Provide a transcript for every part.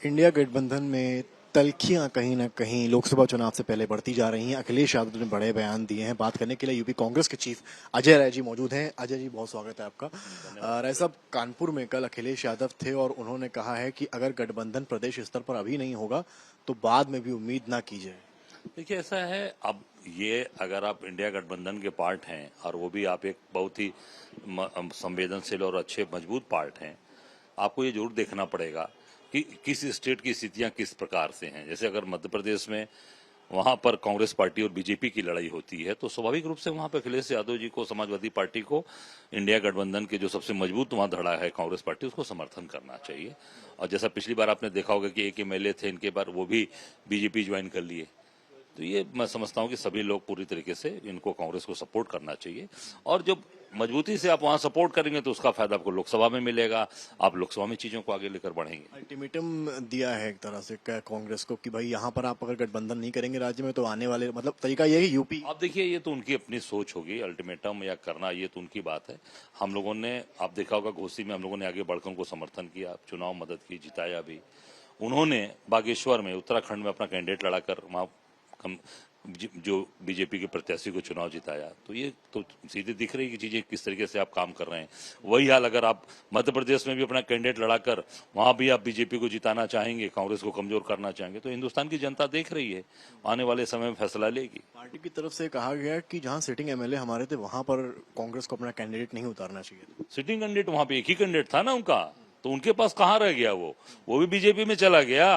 India गठबंधन में तल्खियां कहीं ना कहीं लोकसभा चुनाव से पहले बढ़ती जा रही हैं। अखिलेश यादव ने बड़े बयान दिए हैं। बात करने के लिए यूपी कांग्रेस के चीफ अजय राय जी मौजूद हैं। अजय जी, बहुत स्वागत है आपका। राय साहब, कानपुर में कल अखिलेश यादव थे और उन्होंने कहा है कि अगर गठबंधन प्रदेश स्तर पर अभी नहीं होगा तो बाद में भी उम्मीद ना की जाए। देखिए, ऐसा है, अब ये अगर आप इंडिया गठबंधन के पार्ट हैं और वो भी आप एक बहुत ही संवेदनशील और अच्छे मजबूत पार्ट हैं, आपको ये जरूर देखना पड़ेगा कि किस स्टेट की स्थितियां किस प्रकार से हैं। जैसे अगर मध्य प्रदेश में वहां पर कांग्रेस पार्टी और बीजेपी की लड़ाई होती है तो स्वाभाविक रूप से वहां पर अखिलेश यादव जी को, समाजवादी पार्टी को, इंडिया गठबंधन के जो सबसे मजबूत वहां धड़ा है कांग्रेस पार्टी, उसको समर्थन करना चाहिए। और जैसा पिछली बार आपने देखा होगा कि एक एमएलए थे, इनके बार वो भी बीजेपी ज्वाइन कर लिए। तो ये मैं समझता हूं कि सभी लोग पूरी तरीके से इनको, कांग्रेस को सपोर्ट करना चाहिए। और जब मजबूती से आप वहां सपोर्ट करेंगे तो उसका फायदा आपको लोकसभा में मिलेगा। आप लोकसभा में चीजों को आगे लेकर बढ़ेंगे। अल्टीमेटम दिया है एक तरह से कांग्रेस को कि भाई यहाँ पर आप अगर गठबंधन नहीं करेंगे राज्य में तो आने वाले, मतलब तरीका ये है यूपी। आप देखिए, ये तो उनकी अपनी सोच होगी, अल्टीमेटम या करना, ये तो उनकी बात है। हम लोगों ने, आप देखा होगा, घोसी में हम लोगों ने आगे बढ़कर उनको समर्थन किया, चुनाव मदद की, जिताया भी। उन्होंने बागेश्वर में, उत्तराखंड में अपना कैंडिडेट लड़ाकर वहां जो बीजेपी के प्रत्याशी को चुनाव जिताया। तो ये तो सीधे दिख रही कि चीजें किस तरीके से आप काम कर रहे हैं। वही हाल अगर आप मध्य प्रदेश में भी अपना कैंडिडेट लड़ाकर वहां भी आप बीजेपी को जिताना चाहेंगे, कांग्रेस को कमजोर करना चाहेंगे, तो हिंदुस्तान की जनता देख रही है, आने वाले समय में फैसला लेगी। पार्टी की तरफ से कहा गया कि जहां सिटिंग एमएलए हमारे थे वहां पर कांग्रेस को अपना कैंडिडेट नहीं उतारना चाहिए। सिटिंग कैंडिडेट वहां पे एक ही कैंडिडेट था ना उनका, तो उनके पास कहां रह गया? वो भी बीजेपी में चला गया।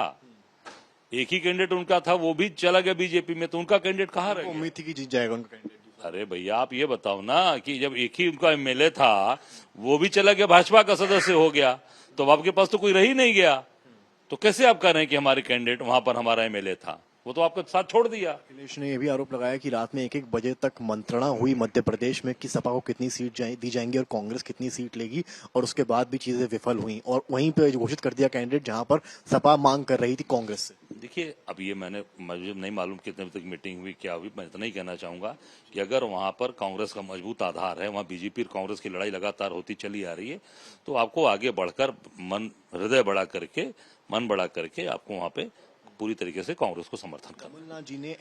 एक ही कैंडिडेट उनका था, वो भी चला गया बीजेपी में, तो उनका कैंडिडेट कहां रह गया? उम्मीद थी कि जीत जाएगा उनका कैंडिडेट। अरे भैया, आप ये बताओ ना कि जब एक ही उनका एमएलए था, वो भी चला गया, भाजपा का सदस्य हो गया, तो अब आपके पास तो कोई रह ही नहीं गया। तो कैसे आप कह रहे हैं कि हमारे कैंडिडेट, वहां पर हमारा एमएलए था? वो तो आपके साथ छोड़ दिया। अखिलेश ने यह भी आरोप लगाया कि रात में 1-1 बजे तक मंत्रणा हुई मध्य प्रदेश में कि सपा को कितनी सीट दी जाएंगी और कांग्रेस कितनी सीट लेगी, और उसके बाद भी चीजें विफल हुई और वहीं पे घोषित कर दिया कैंडिडेट जहां पर सपा मांग कर रही थी कांग्रेस से। देखिए, अब ये मुझे नहीं मालूम कितने बजे तक मीटिंग हुई, क्या हुई। मैं इतना ही कहना चाहूंगा कि अगर वहां पर कांग्रेस का मजबूत आधार है, वहां बीजेपी और कांग्रेस की लड़ाई लगातार होती चली आ रही है, तो आपको आगे बढ़कर हृदय बढ़ा करके, मन बढ़ा करके आपको वहां पे पूरी तरीके से कांग्रेस को समर्थन करना। कमलनाथ जी ने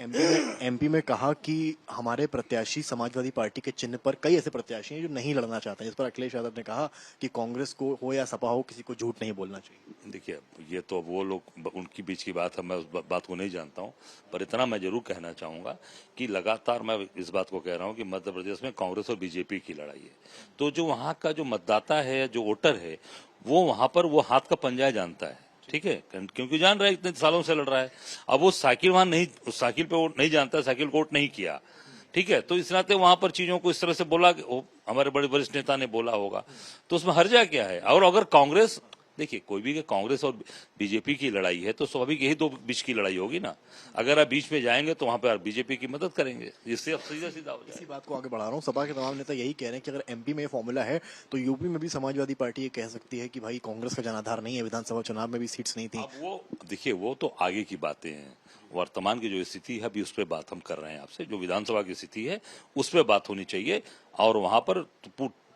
एमपी में कहा कि हमारे प्रत्याशी समाजवादी पार्टी के चिन्ह पर, कई ऐसे प्रत्याशी हैं जो नहीं लड़ना चाहते हैं। इस पर अखिलेश यादव ने कहा कि कांग्रेस को हो या सपा हो, किसी को झूठ नहीं बोलना चाहिए। देखिए, ये तो वो लोग, उनकी बीच की बात है, मैं उस बात को नहीं जानता हूं, पर इतना मैं जरूर कहना चाहूंगा कि लगातार मैं इस बात को कह रहा हूं कि मध्य प्रदेश में कांग्रेस और बीजेपी की लड़ाई है। तो जो वहां का जो मतदाता है, जो वोटर है, वो वहां पर वो हाथ का पंजा जानता है, ठीक है, क्योंकि जान रहा है, इतने सालों से लड़ रहा है। अब वो साइकिल वहां नहीं, उस साइकिल पे वोट नहीं जानता, साइकिल को वोट नहीं किया, ठीक है, तो इस नाते वहां पर चीजों को इस तरह से बोला, हमारे बड़े वरिष्ठ नेता ने बोला होगा, तो उसमें हर्जा क्या है? और अगर कांग्रेस, देखिए, कोई भी कांग्रेस और बीजेपी की लड़ाई है तो स्वाभाविक यही दो बीच की लड़ाई होगी ना। अगर आप बीच में जाएंगे तो वहां पे आप बीजेपी की मदद करेंगे, जिससे अब सीधा सीधा हो जाए। इसी बात को आगे बढ़ा रहा हूँ। सपा के तमाम नेता यही कह रहे हैं कि अगर एमपी में फॉर्मूला है तो यूपी में भी समाजवादी पार्टी ये कह सकती है कि भाई कांग्रेस का जनाधार नहीं है, विधानसभा चुनाव में भी सीट्स नहीं थी। अब वो देखिए, वो तो आगे की बातें हैं। वर्तमान की जो स्थिति है, अभी उस पर बात हम कर रहे हैं आपसे। जो विधानसभा की स्थिति है उस पर बात होनी चाहिए, और वहां पर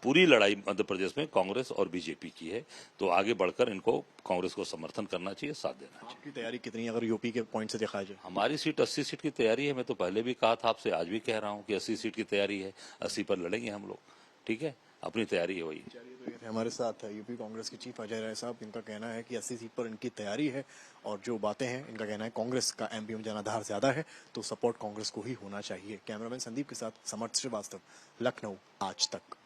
पूरी लड़ाई मध्य प्रदेश में कांग्रेस और बीजेपी की है। तो आगे बढ़कर इनको, कांग्रेस को समर्थन करना चाहिए, साथ देना चाहिए। आपकी तैयारी कितनी, अगर यूपी के पॉइंट से देखा जाए? हमारी सीट 80 सीट की तैयारी है। मैं तो पहले भी कहा था आपसे, आज भी कह रहा हूं कि 80 सीट की तैयारी है, 80 पर लड़ेंगे हम लोग, ठीक है, अपनी तैयारी है वही। तो ये थे हमारे साथ यूपी कांग्रेस के चीफ अजय राय साहब। इनका कहना है कि 80 सीट पर इनकी तैयारी है, और जो बातें हैं, इनका कहना है कांग्रेस का एमपी में जनाधार ज्यादा है तो सपोर्ट कांग्रेस को ही होना चाहिए। कैमरामैन संदीप के साथ समर्थ श्रीवास्तव, लखनऊ, आज तक।